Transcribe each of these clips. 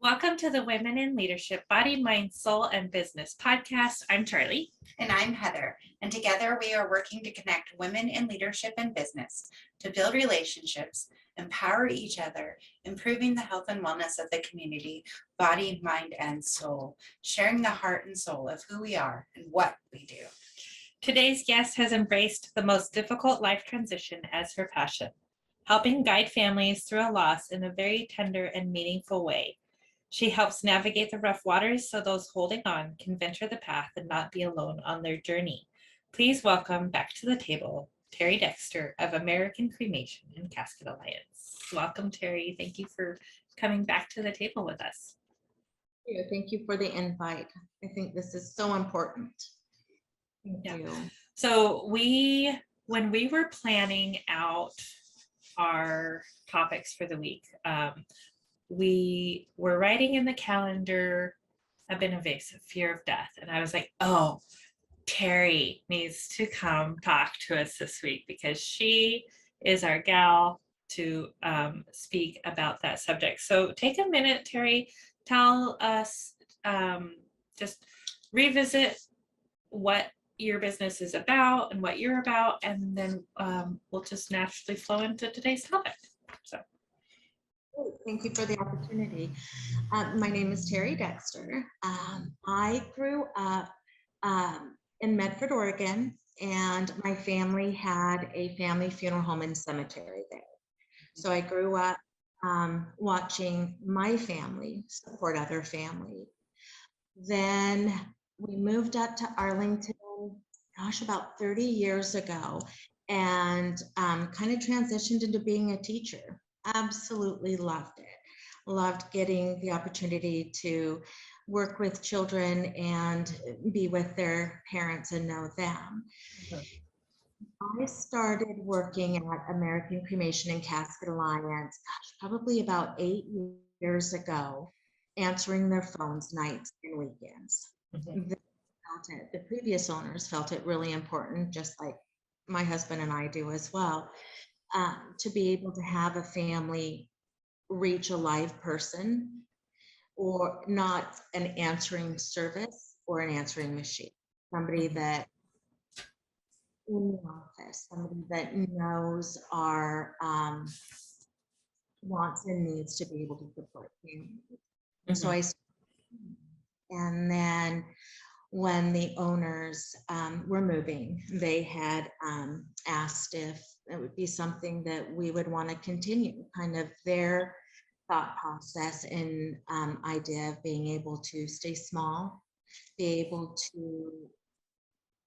Welcome to the Women in Leadership Body, Mind, Soul, and Business podcast. I'm Charlie. And I'm Heather. And together we are working to connect women in leadership and business to build relationships, empower each other, improving the health and wellness of the community, body, mind, and soul, sharing the heart and soul of who we are and what we do. Today's guest has embraced the most difficult life transition as her passion, helping guide families through a loss in a very tender and meaningful way. She helps navigate the rough waters so those holding on can venture the path and not be alone on their journey. Please welcome back to the table, Tari Dexter of American Cremation and Casket Alliance. Welcome, Tari. Thank you for coming back to the table with us. Thank you for the invite. I think this is so important. Thank you. So when we were planning out our topics for the week, we were writing in the calendar Abhinivesa, fear of death. And I was like, oh, Tari needs to come talk to us this week because she is our gal to speak about that subject. So take a minute, Tari, tell us, just revisit what your business is about and what you're about, and then we'll just naturally flow into today's topic. So. Thank you for the opportunity. My name is Tari Dexter. I grew up in Medford, Oregon, and my family had a family funeral home and cemetery there. So I grew up watching my family support other families. Then we moved up to Arlington, about 30 years ago, and kind of transitioned into being a teacher. Absolutely loved it. Loved getting the opportunity to work with children and be with their parents and know them. Okay. I started working at American Cremation and Casket Alliance, probably about 8 years ago, answering their phones nights and weekends. Mm-hmm. The previous owners felt it really important, just like my husband and I do as well, to be able to have a family reach a live person, or not an answering service or an answering machine. Somebody that in the office, somebody that knows our wants and needs to be able to support families. Mm-hmm. So and then when the owners were moving, they had asked if it would be something that we would want to continue, kind of their thought process and idea of being able to stay small, be able to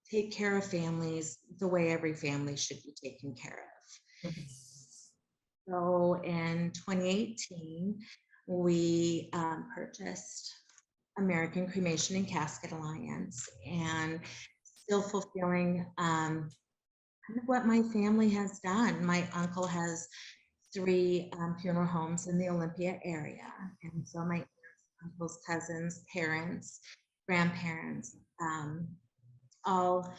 take care of families the way every family should be taken care of. Mm-hmm. So in 2018, we purchased American Cremation and Casket Alliance, and still fulfilling kind of what my family has done. My uncle has 3 funeral homes in the Olympia area, and so my uncle's cousins, parents, grandparents, all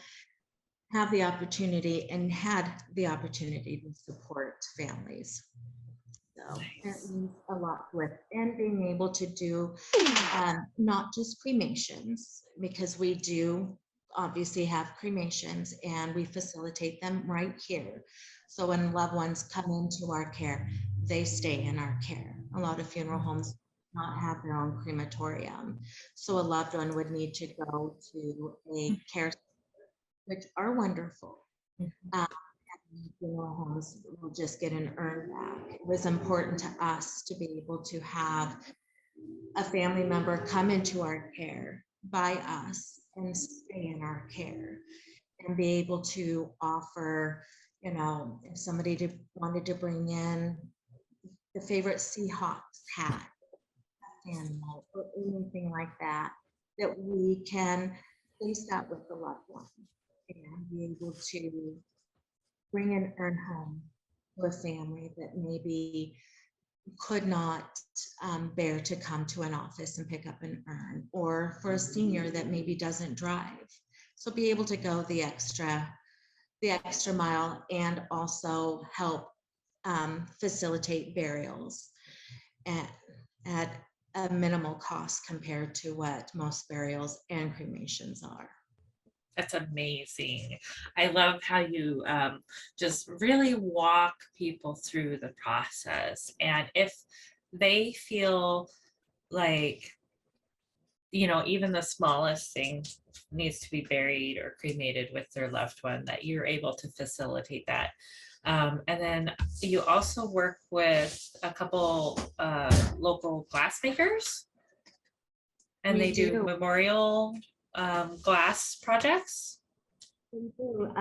have the opportunity and had the opportunity to support families. So it means a lot with, and being able to do not just cremations, because we do obviously have cremations and we facilitate them right here. So when loved ones come into our care, they stay in our care. A lot of funeral homes do not have their own crematorium. So a loved one would need to go to a care center, which are wonderful. Funeral homes will just get an urn back. It was important to us to be able to have a family member come into our care by us and stay in our care, and be able to offer, if somebody wanted to bring in the favorite Seahawks hat, animal, or anything like that, that we can place that with the loved one and be able to bring an urn home to a family that maybe could not bear to come to an office and pick up an urn, or for a senior that maybe doesn't drive. So be able to go the extra mile, and also help facilitate burials at a minimal cost compared to what most burials and cremations are. That's amazing. I love how you just really walk people through the process. And if they feel like, even the smallest thing needs to be buried or cremated with their loved one, that you're able to facilitate that. And then you also work with a couple local glassmakers, and We they do do. memorial glass projects. We do.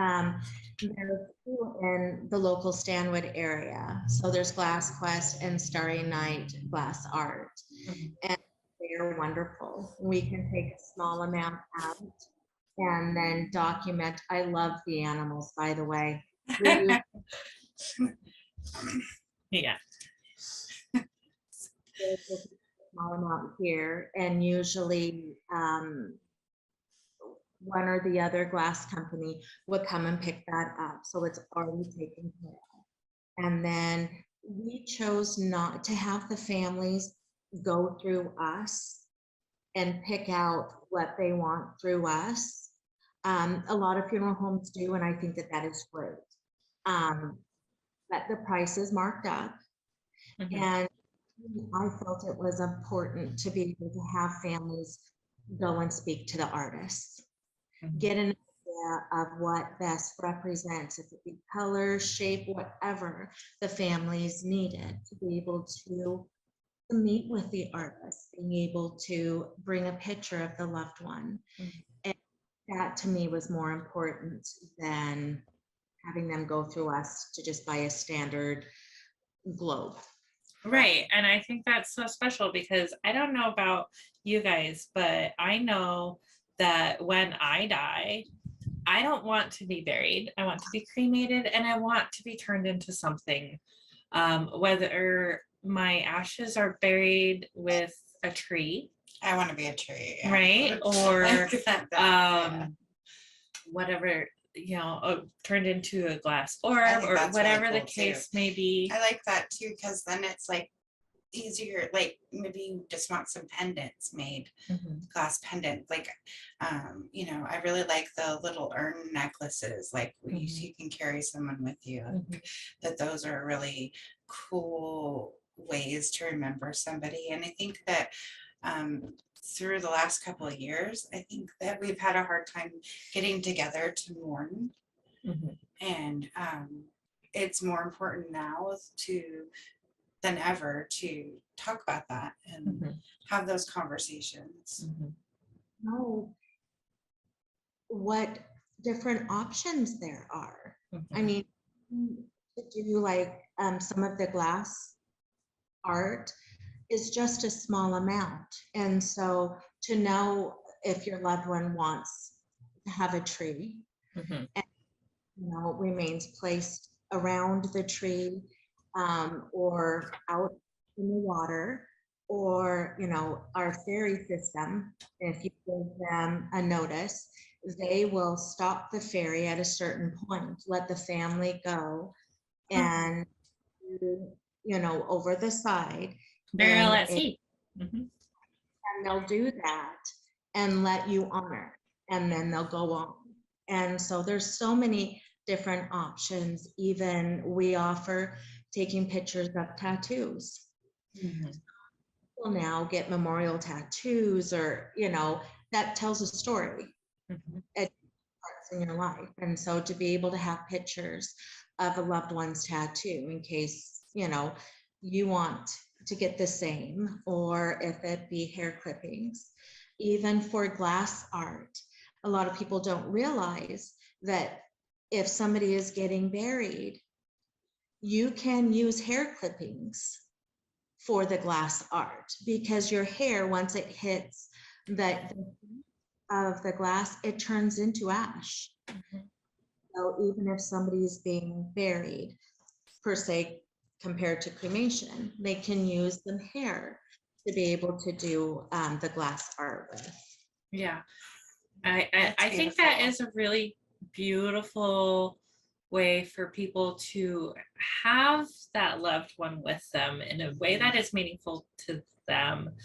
There's two in the local Stanwood area. So there's Glass Quest and Starry Night Glass Art. Mhm. And they're wonderful. We can take a small amount out and then document. I love the animals, by the way. We use Yeah. a small amount here, and usually one or the other glass company would come and pick that up. So it's already taken care of. And then we chose not to have the families go through us and pick out what they want through us. A lot of funeral homes do, and I think that that is great. But the price is marked up. Mhm. And I felt it was important to be able to have families go and speak to the artists, Mhm. get an idea of what best represents, if it be color, shape, whatever the families needed to be able to meet with the artist, being able to bring a picture of the loved one. Mhm. And that to me was more important than having them go through us to just buy a standard globe. Right. And I think that's so special, because I don't know about you guys, but I know that when I die, I don't want to be buried. I want to be cremated, and I want to be turned into something. Whether my ashes are buried with a tree, I want to be a tree. Yeah. right? Or Yeah. whatever, turned into a glass orb, I think or that's really whatever the cool, too. case may be. I like that too, because then it's like easier, like maybe you just want some pendants made, Mhm. glass pendant, like I really like the little urn necklaces, like you can carry someone with you. Mhm. That those are really cool ways to remember somebody. And I think that through the last couple of years, I think that we've had a hard time getting together to mourn. Mhm. And it's more important now than ever to talk about that and Mhm. have those conversations. Mhm. Know what different options there are. I Mhm. mean, to do like some of the glass art is just a small amount. And so to know if your loved one wants to have a tree, Mhm. remains placed around the tree, or out in the water, or, our ferry system, if you give them a notice, they will stop the ferry at a certain point, let the family go, and, over the side. Burial And at sea. Mhm. they'll do that and let you honor, and then they'll go on. And so there's so many different options. Even we offer taking pictures of tattoos. Mhm. People now get memorial tattoos, or that tells a story. Mhm. It parts in your life. And so to be able to have pictures of a loved one's tattoo in case you want to get the same, or if it be hair clippings, even for glass art. A lot of people don't realize that if somebody is getting buried, you can use hair clippings for the glass art, because your hair, once it hits the of the glass, it turns into ash. Mhm. So even if somebody is being buried, per se, compared to cremation, they can use the hair to be able to do the glass art with. Yeah. I That's think that beautiful. is a really beautiful way for people to have that loved one with them in a way that is meaningful to them,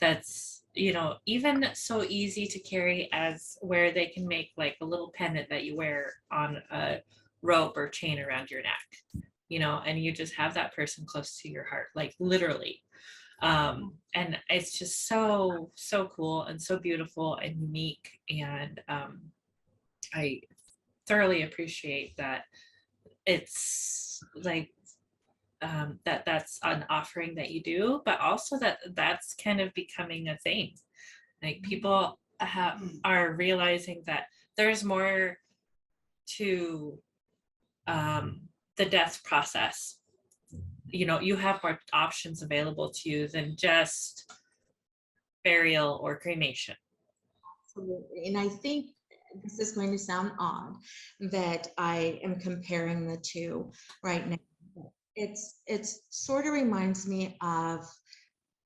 that's, you know, even so easy to carry as where they can make like a little pendant that you wear on a rope or chain around your neck, you know, and you just have that person close to your heart, like literally. And it's just so, so cool and so beautiful and unique. And I thoroughly appreciate that it's like that's an offering that you do, but also that that's kind of becoming a thing. Like people are realizing that there's more to the death process. You know, you have more options available to you than just burial or cremation. Absolutely. And I think this is going to sound odd that I am comparing the two right now. It's sort of reminds me of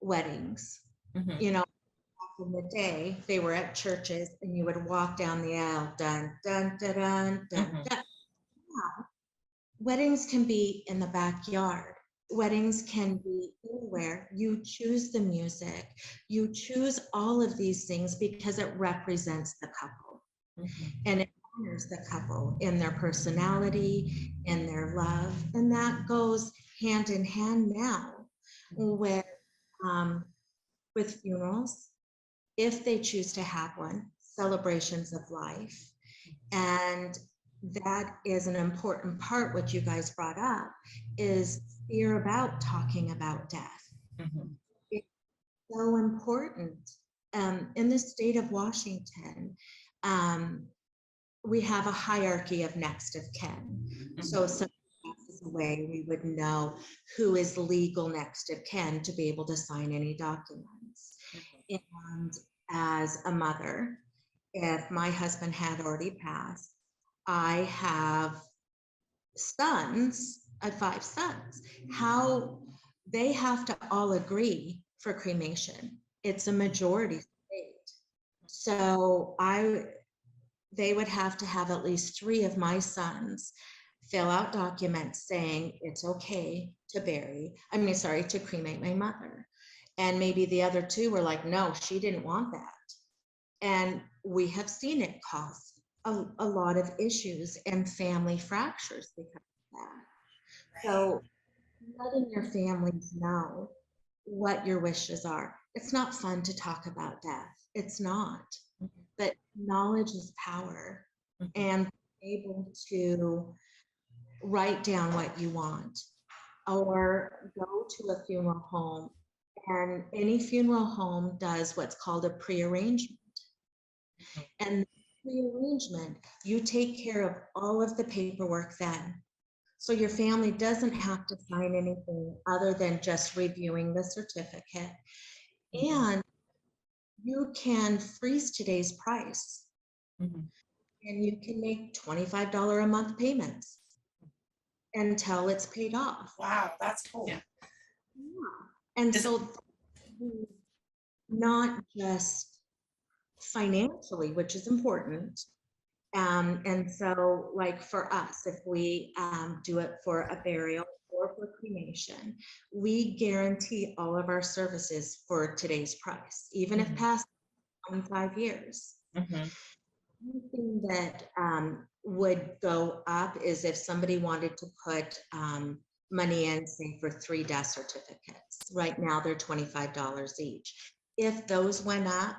weddings. Mhm. You know, back in the day, they were at churches and you would walk down the aisle, dun, dun, dun, dun, dun, Mhm. dun. Now, weddings can be in the backyard. Weddings can be anywhere. You choose the music. You choose all of these things because it represents the couple. Mhm. And it honors the couple in their personality, in their love. And that goes hand in hand now with funerals, if they choose to have one, celebrations of life. And that is an important part, what you guys brought up, is fear about talking about death. Mhm. It's so important. In the state of Washington, we have a hierarchy of next of kin. So if someone passes away, we would know who is legal next of kin to be able to sign any documents. And as a mother, if my husband had already passed, I have sons, I have 5 sons. How they have to all agree for cremation. It's a majority state. So they would have to have at least 3 of my sons fill out documents saying it's okay to to cremate my mother. And maybe the other 2 were like, no, she didn't want that. And we have seen it cause a lot of issues and family fractures because of that. So letting your families know what your wishes are. It's not fun to talk about death. It's not. But knowledge is power, and able to write down what you want or go to a funeral home, and any funeral home does what's called a pre-arrangement. And pre-arrangement, you take care of all of the paperwork then. So your family doesn't have to sign anything other than just reviewing the certificate. And you can freeze today's price. Mhm. And you can make $25 a month payments until it's paid off. Wow, that's cool. Yeah. And so not just financially, which is important. And so like for us, if we do it for a burial or for cremation, we guarantee all of our services for today's price, even if past 25 years. One thing that would go up is if somebody wanted to put money in, say, for 3 death certificates. Right now, they're $25 each. If those went up,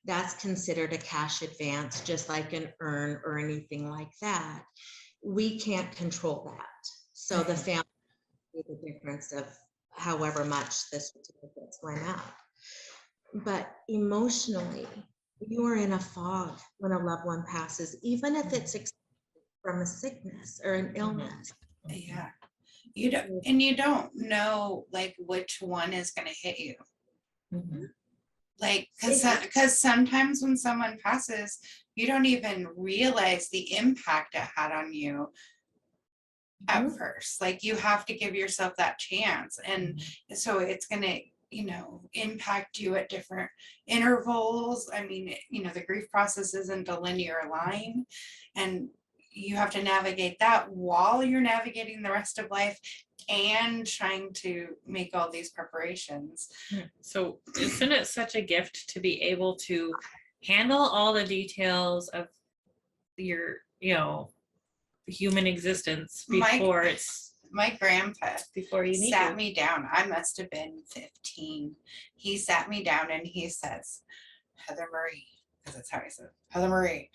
that's considered a cash advance, just like an urn or anything like that. We can't control that. So the family see the difference of however much the certificates went up. But emotionally, you are in a fog when a loved one passes, even if it's from a sickness or an illness. Yeah. You don't know like which one is going to hit you. Like, because sometimes when someone passes, you don't even realize the impact it had on you at first. Like, you have to give yourself that chance. And so it's going to, impact you at different intervals. I mean, the grief process isn't a linear line, and you have to navigate that while you're navigating the rest of life and trying to make all these preparations. So isn't it such a gift to be able to handle all the details of your, human existence before My grandpa before you need sat to? me down. I must have been 15. He sat me down and he says, Heather Marie, because that's how he said, Heather Marie.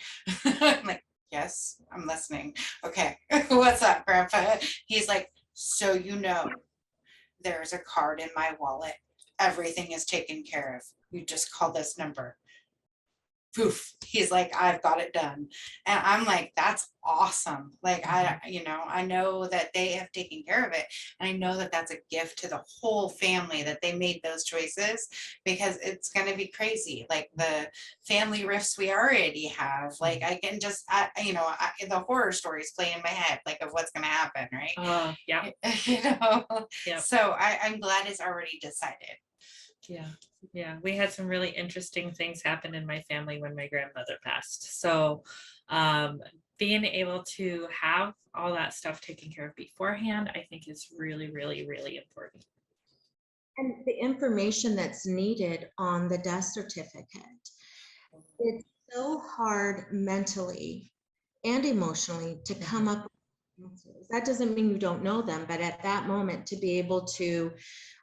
I'm like, yes, I'm listening. Okay, what's up, Grandpa? He's like, so there's a card in my wallet. Everything is taken care of. You just call this number. Poof. He's like, I've got it done. And I'm like, that's awesome. Like, I know that they have taken care of it. And I know that that's a gift to the whole family that they made those choices, because it's going to be crazy. Like the family rifts we already have, like I can just, the horror stories play in my head, like of what's going to happen. Right. Yeah. Yep. So I'm glad it's already decided. Yeah, we had some really interesting things happen in my family when my grandmother passed. So being able to have all that stuff taken care of beforehand, I think is really, really, really important. And the information that's needed on the death certificate, it's so hard mentally and emotionally to come up with answers. That doesn't mean you don't know them, but at that moment to be able to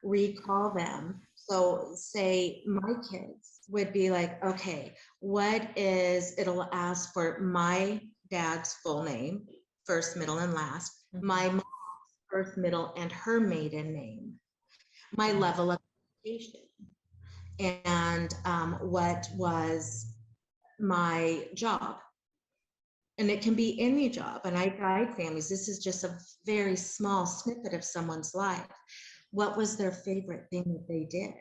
recall them. So say my kids would be like, okay, it'll ask for my dad's full name, first, middle, and last, my mom's first, middle, and her maiden name, my level of education, and what was my job. And it can be any job. And I guide families. This is just a very small snippet of someone's life. What was their favorite thing that they did,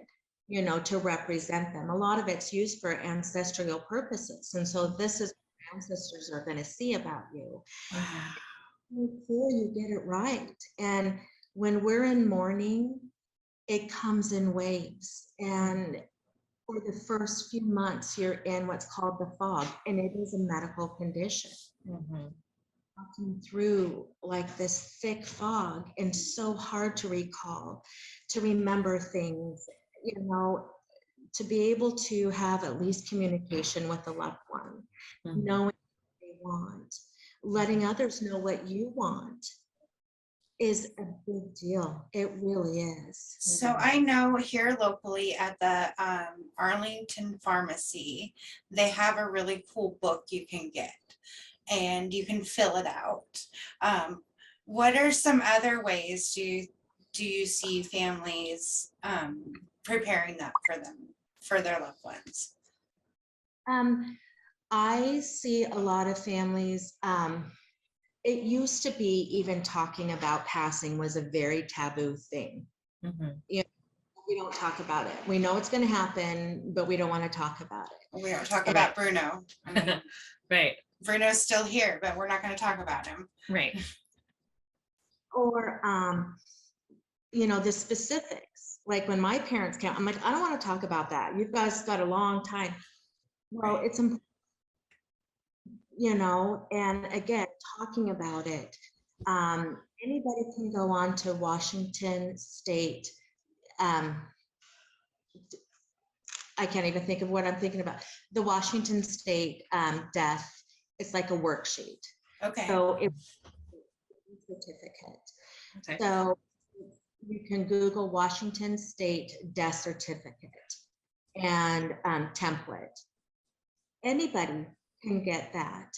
to represent them? A lot of it's used for ancestral purposes. And so this is what ancestors are going to see about you. Make sure you get it right. And when we're in mourning, it comes in waves. And for the first few months, you're in what's called the fog, and it is a medical condition. Walking through like this thick fog, and so hard to recall, to remember things, to be able to have at least communication with a loved one, knowing what they want, letting others know what you want is a big deal. It really is. So I know here locally at the Arlington Pharmacy, they have a really cool book you can get, and you can fill it out. What are some other ways do you see families preparing that for their loved ones? I see a lot of families. It used to be even talking about passing was a very taboo thing. We don't talk about it. We know it's going to happen, but we don't want to talk about it. We don't talk about Bruno. I mean, Right. Bruno's still here, but we're not going to talk about him. Right. Or, the specifics. Like when my parents came, I'm like, I don't want to talk about that. You guys got a long time. Well, it's important. And again, talking about it. Anybody can go on to Washington State. I can't even think of what I'm thinking about. The Washington State death. It's like a worksheet. Okay. So it's a certificate. Okay. So you can Google Washington State death certificate and template. Anybody can get that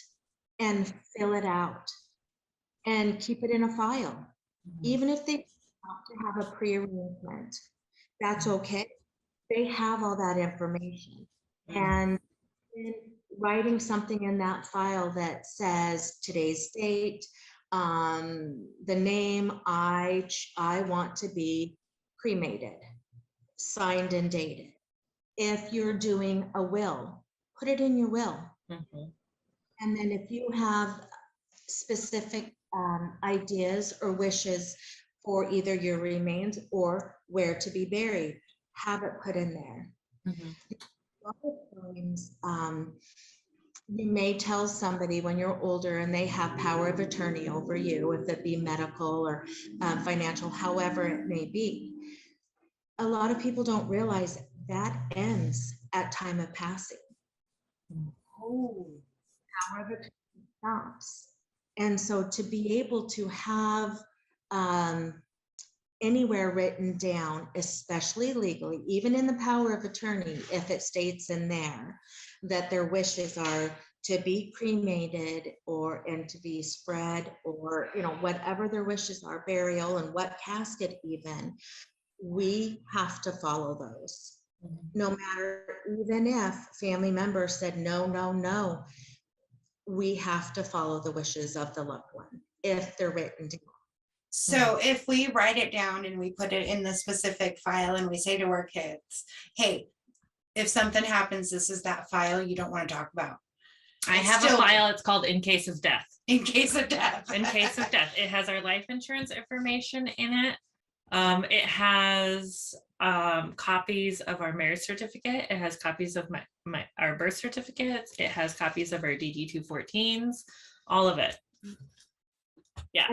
and fill it out and keep it in a file. Even if they have to have a pre-arrangement, that's okay. They have all that information. And writing something in that file that says today's date, the name, I want to be cremated, signed and dated. If you're doing a will, put it in your will. And then if you have specific ideas or wishes for either your remains or where to be buried, have it put in there. A lot of times, you may tell somebody when you're older and they have power of attorney over you, if it be medical or financial, however it may be. A lot of people don't realize that ends at time of passing. Oh. Power of attorney stops. And so to be able to have anywhere written down, especially legally, even in the power of attorney, if it states in there that their wishes are to be cremated and to be spread, or whatever their wishes are, burial and what casket even, we have to follow those. No matter, even if family members said no, no, no, we have to follow the wishes of the loved one if they're written down. So if we write it down and we put it in the specific file and we say to our kids, hey, if something happens, this is that file you don't want to talk about. I have a file. It's called In Case of Death. In case of death. In case of death. It has our life insurance information in it. It has copies of our marriage certificate. It has copies of our birth certificates. It has copies of our DD-214s, all of it. Yeah.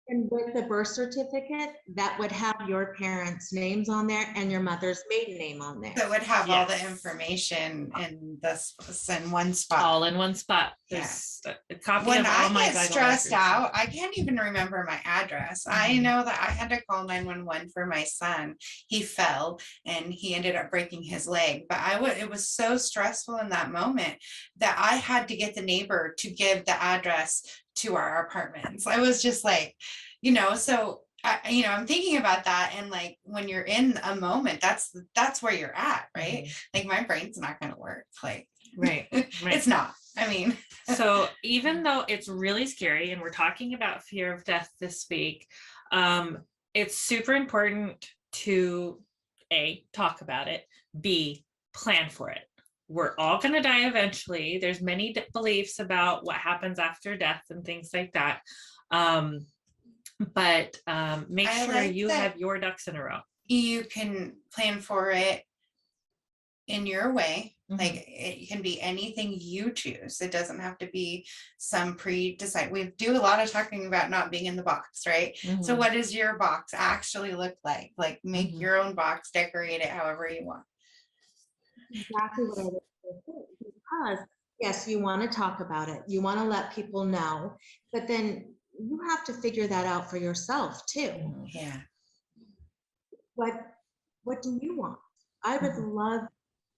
And with the birth certificate, that would have your parents' names on there and your mother's maiden name on there. So it would have all the information in one spot. All in one spot. There's a copy when of all my I get vital stressed records. out, I can't even remember my address. I know that I had to call 911 for my son. He fell and he ended up breaking his leg. But it was so stressful in that moment that I had to get the neighbor to give the address to our apartments. I was just like, so I'm thinking about that, and like when you're in a moment, that's where you're at, right? Like my brain's not going to work. Like, right. It's not. I mean, so even though it's really scary, and we're talking about fear of death this week, it's super important to A, talk about it, B, plan for it. We're all going to die eventually. There's many beliefs about what happens after death and things like that. But make sure you have your ducks in a row. You can plan for it in your way. Like it can be anything you choose. It doesn't have to be some pre-decided. We do a lot of talking about not being in the box, right? So what does your box actually look like? Like make your own box, decorate it however you want. Exactly what I was going to say, because yes, you want to talk about it, you want to let people know, but then you have to figure that out for yourself too. Yeah. What do you want? I would love to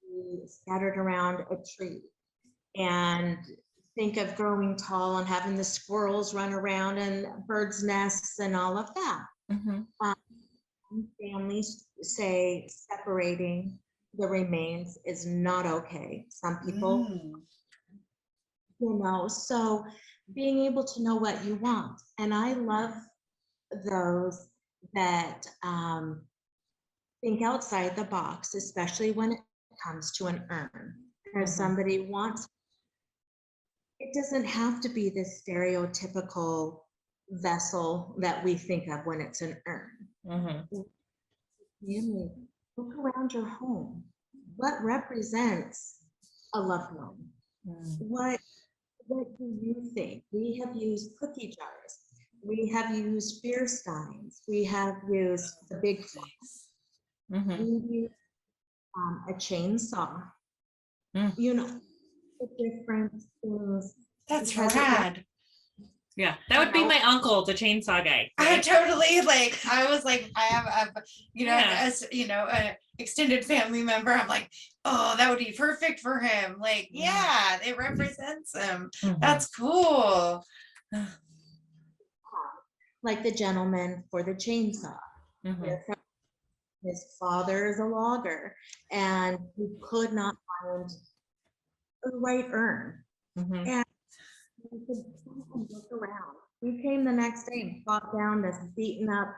be scattered around a tree and think of growing tall and having the squirrels run around and birds' nests and all of that. Families say separating the remains is not okay. Some people, so being able to know what you want. And I love those that think outside the box, especially when it comes to an urn. If somebody wants, it doesn't have to be this stereotypical vessel that we think of when it's an urn. Look around your home. What represents a loved one? What do you think? We have used cookie jars. We have used beer steins. We have used the big flags. We use a chainsaw. The different things. That's rad. Yeah, that would be my uncle, the chainsaw guy. Right? I totally I was like, I have an extended family member. I'm like, oh, that would be perfect for him. Like, yeah, it represents him. That's cool. Like the gentleman for the chainsaw. His father is a logger, and he could not find the right urn. And he could look around. He came the next day and fought down this beaten up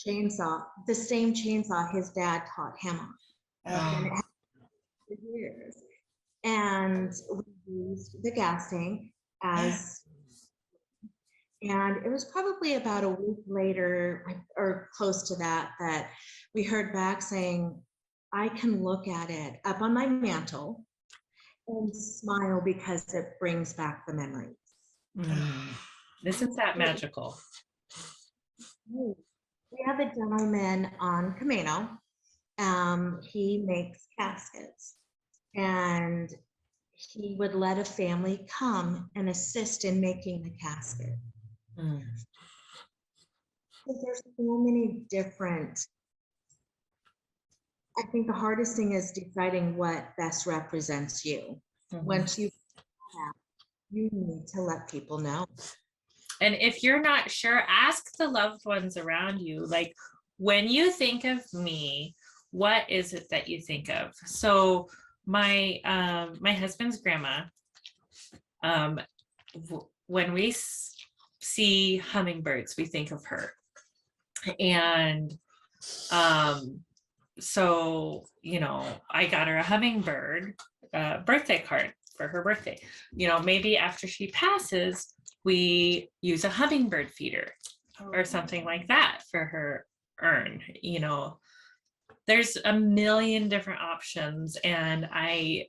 chainsaw, the same chainsaw his dad taught him on. And it had for years. And we used the gas tank as, and it was probably about a week later or close to that, that we heard back saying, I can look at it up on my mantle and smile because it brings back the memories. Isn't that magical? We have a gentleman on Camino. He makes caskets, and he would let a family come and assist in making the casket. There's so many different. I think the hardest thing is deciding what best represents you. Once you need to let people know. And if you're not sure, ask the loved ones around you. Like, when you think of me, what is it that you think of? So my my husband's grandma, when we see hummingbirds, we think of her. And so, you know, I got her a hummingbird birthday card for her birthday. You know, maybe after she passes, we use a hummingbird feeder or something like that for her urn. You know, there's a million different options, and I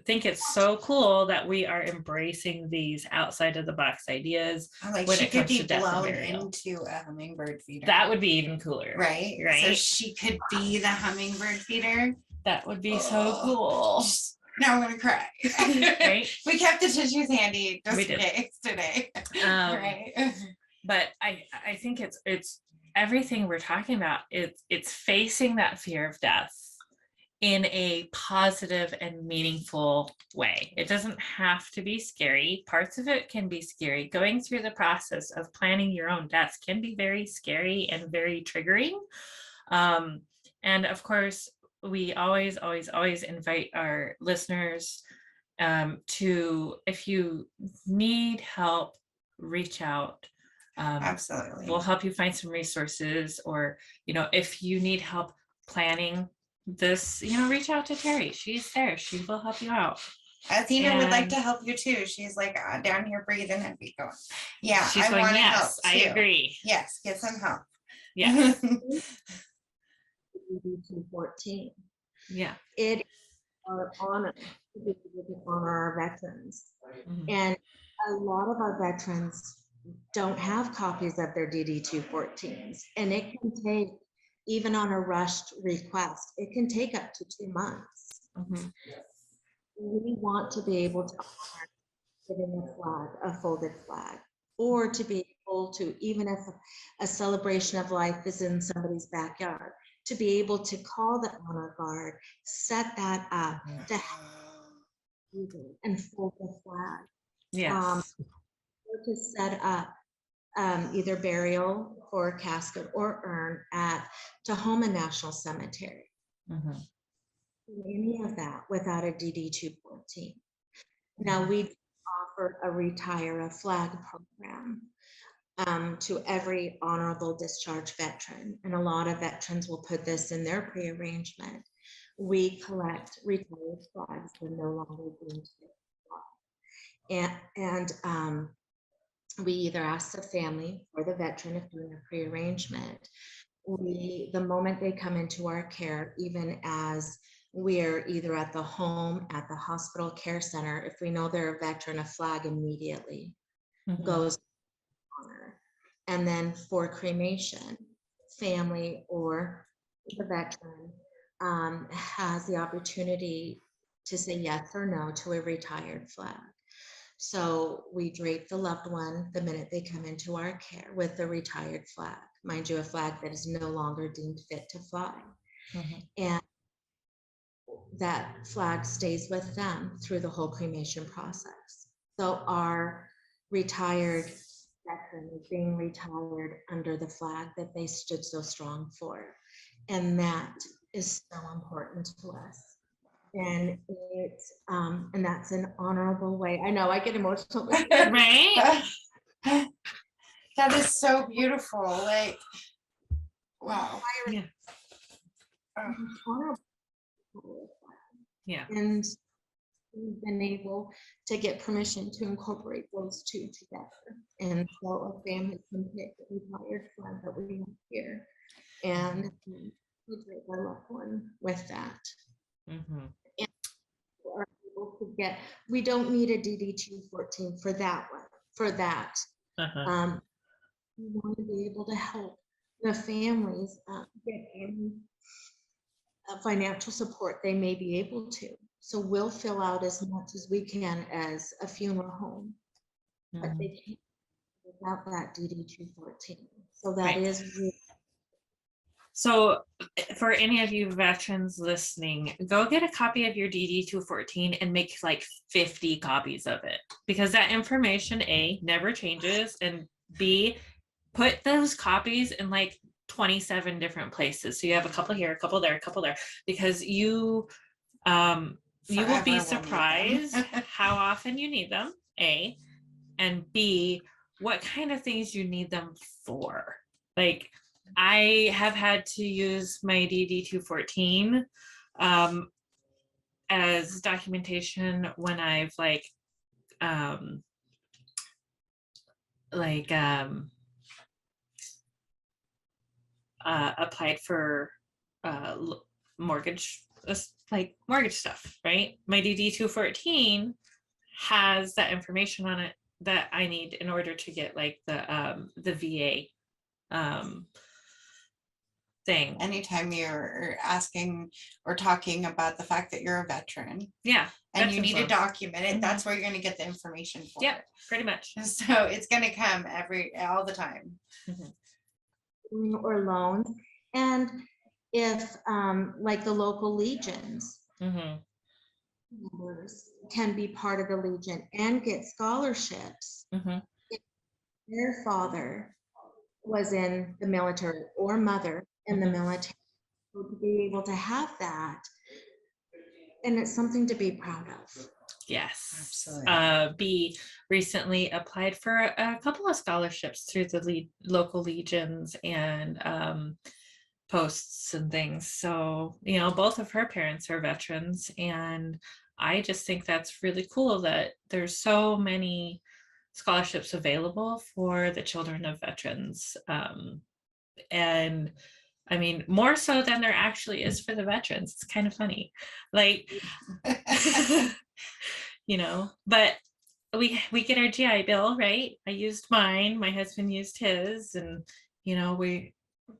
think it's so cool that we are embracing these outside of the box ideas. Like, when she it could comes be to death and blown burial. into a hummingbird feeder. That would be even cooler. Right. So Right. she could be the hummingbird feeder. That would be so cool. Now I'm gonna cry. Right. We kept the tissues handy just We in did. case today. Right. But I think it's everything we're talking about. It's facing that fear of death in a positive and meaningful way. It doesn't have to be scary. Parts of it can be scary. Going through the process of planning your own death can be very scary and very triggering. And of course, we always invite our listeners to, if you need help, reach out. Absolutely. We'll help you find some resources, or, you know, if you need help planning this, you know, reach out to Tari. She's there. She will help you out. Athena would like to help you too. She's like down here breathing and be going, yeah, she's I going, want to yes, help too. I agree. Yes, get some help. Yeah. 214. Yeah. It is our honor to be able to honor our veterans. And a lot of our veterans don't have copies of their DD-214s. And it can take, even on a rushed request, it can take up to 2 months. We want to be able to honor giving a flag, a folded flag, or to be able to, even if a celebration of life is in somebody's backyard, to be able to call the honor guard, set that up, to and fold the flag. Yes. Or to set up either burial or casket or urn at Tahoma National Cemetery. Any of that without a DD-214. Now we offer a retire a flag program to every honorable discharge veteran, and a lot of veterans will put this in their pre-arrangement. We collect retired flags that are no longer being used, and we either ask the family or the veteran if doing a pre-arrangement. The moment they come into our care, even as we're either at the home, at the hospital care center, if we know they're a veteran, a flag immediately goes honor. And then for cremation, family or the veteran has the opportunity to say yes or no to a retired flag. So we drape the loved one the minute they come into our care with the retired flag. Mind you, a flag that is no longer deemed fit to fly. And that flag stays with them through the whole cremation process. So our retired veteran is being retired under the flag that they stood so strong for. And that is so important to us. And it's and that's an honorable way. I know I get emotional. Right? That is so beautiful. Like, wow. Yeah. Yeah. And we've been able to get permission to incorporate those two together. And so a family can pick a retired flag that we have here, and we drape our loved one with that. And are able to get, we don't need a DD 214 for that one, for that. We want to be able to help the families get any financial support they may be able to. So we'll fill out as much as we can as a funeral home, but they can't without that DD 214. So that Right. is really. So for any of you veterans listening, go get a copy of your DD 214 and make like 50 copies of it, because that information, A, never changes, and B, put those copies in like 27 different places. So you have a couple here, a couple there, a couple there, because you will Forever will be need them. surprised how often you need them, A, and B, what kind of things you need them for. Like, I have had to use my DD 214 as documentation when I've applied for mortgage, like mortgage stuff, right? My DD 214 has that information on it that I need in order to get like the VA thing. Anytime you're asking or talking about the fact that you're a veteran Yeah. and you veterans need to loans. document it, that's where you're going to get the information for Yeah, it. pretty much. So it's going to come all the time. Or loans. And if like the local legions members can be part of the legion and get scholarships, if their father was in the military or mother in the military, to be able to have that, and it's something to be proud of. Yes. Absolutely. B recently applied for a couple of scholarships through the local legions and posts and things. So, you know, both of her parents are veterans, and I just think that's really cool that there's so many scholarships available for the children of veterans. And I mean, more so than there actually is for the veterans. It's kind of funny. Like, you know, but we get our GI Bill, right? I used mine, my husband used his, and you know, we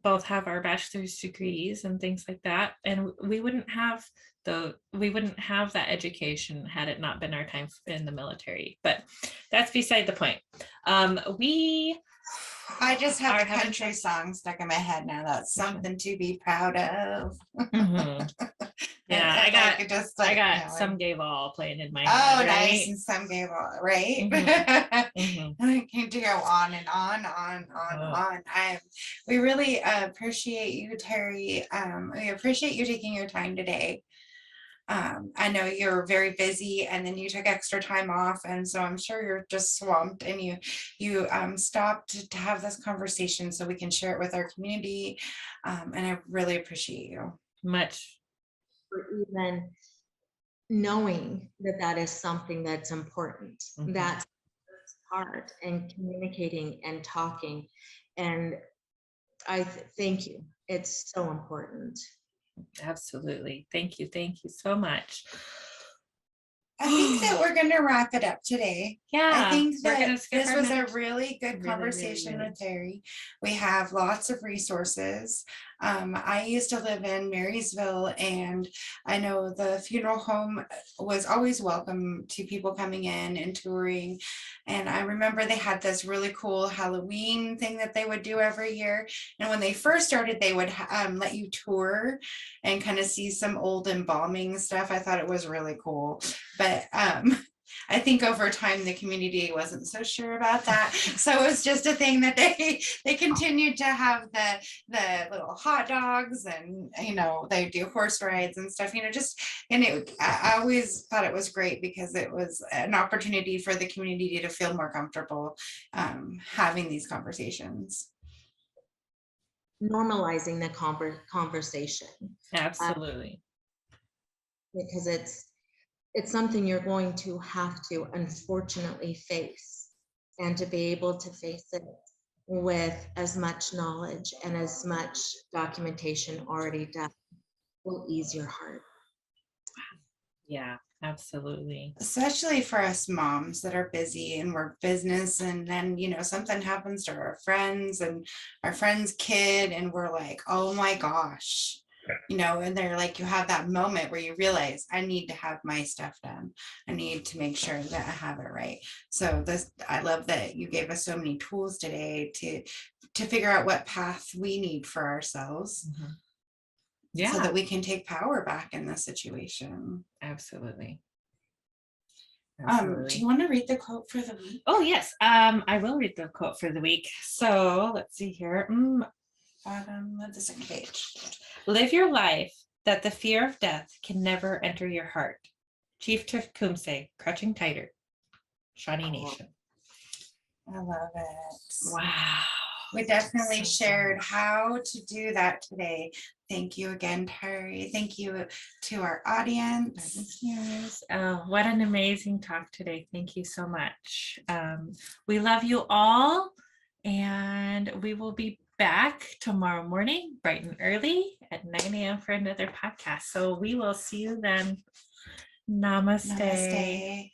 both have our bachelor's degrees and things like that. And we wouldn't have that education had it not been our time in the military. But that's beside the point. I just have Are the having country song stuck in my head now. That's something to be proud of. Yeah, I got you know, Some Gay Ball playing in my Oh, head, nice. right? And some gave all, right? Mhm. I can go on and on. We really appreciate you, Tari. We appreciate you taking your time today. I know you're very busy, and then you took extra time off, and so I'm sure you're just swamped, and you stopped to have this conversation so we can share it with our community, and I really appreciate you. Much. For even knowing that that is something that's important. That's part, and communicating and talking. And I thank you. It's so important. Absolutely. Thank you so much. I think that we're going to wrap it up today. Yeah, I think we're that gonna skip this our was a next- really good really conversation good. with Tari. We have lots of resources. I used to live in Marysville, and I know the funeral home was always welcome to people coming in and touring. And I remember they had this really cool Halloween thing that they would do every year. And when they first started, they would let you tour and kind of see some old embalming stuff. I thought it was really cool. But I think over time the community wasn't so sure about that, so it was just a thing that they continued to have the little hot dogs, and you know, they do horse rides and stuff, you know, just, and I always thought it was great because it was an opportunity for the community to feel more comfortable having these conversations. Normalizing the conversation. Absolutely. Because it's something you're going to have to unfortunately face, and to be able to face it with as much knowledge and as much documentation already done will ease your heart. Yeah, absolutely. Especially for us moms that are busy and we're business, and then, something happens to our friends and our friend's kid, and we're like, oh my gosh. And they're like, you have that moment where you realize I need to have my stuff done. I need to make sure that I have it right. So I love that you gave us so many tools today to figure out what path we need for ourselves, so Yeah, that we can take power back in this situation. absolutely. Do you want to read the quote for the week? Oh, yes. I will read the quote for the week. So let's see here. Bottom of the second page. Live your life that the fear of death can never enter your heart. Chief Tecumseh, Crouching Tiger, Shawnee Nation. I love it. Wow. We definitely So shared how to do that today. Thank you again, Tari. Thank you to our audience. Yes. Oh, what an amazing talk today. Thank you so much. We love you all, and we will be back tomorrow morning, bright and early at 9 a.m. for another podcast. So we will see you then. Namaste. Namaste.